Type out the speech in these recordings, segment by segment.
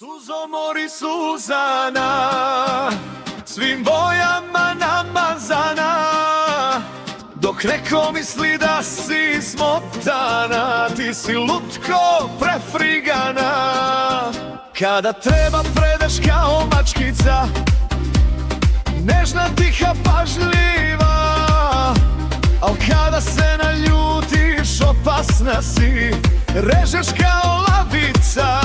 Suzomori Suzana, svim bojama namazana, dok neko misli da si smotana, ti si lutko prefrigana. Kada treba predeš kao mačkica, nežna, tiha, pažljiva, al kada se naljutiš opasna si, režeš kao lavica.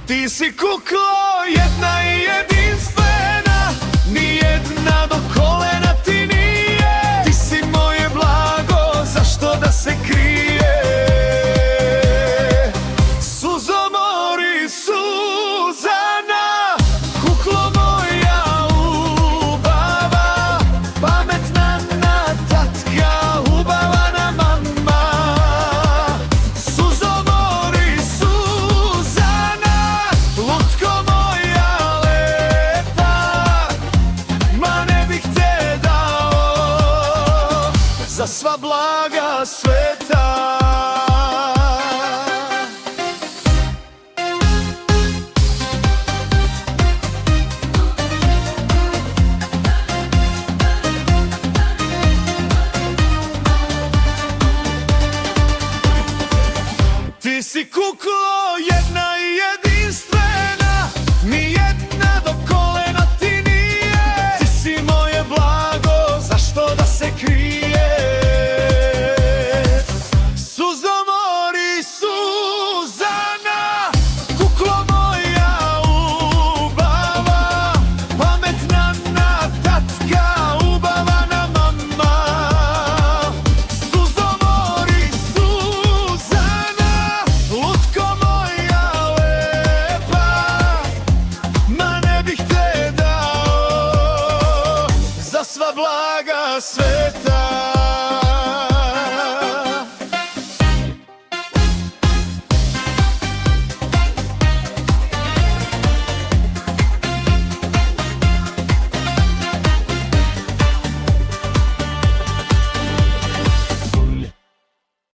Ti si kuklo jedna i jedinstvena, nijedna do kolena ti nije. Ti si moje blago, zašto da se krije? Suzomori Suzana, kuklo moja ubava, pametna tatka, ubavana mama. Suzomori Suzana, lutko moja lepa, ma ne bih te dao za sva blaga sveta. Ti si kuklo jedna i jedinstvena, nijedna do kolena ti nije. Ti si moje blago, zašto da se krije? Suzomori Suzana, kuklo moja ubava, pametna tatka, ubavana mama. Suzomori Suzana, lutko moja lepa, ma ne bih te dao za sva blaga sveta.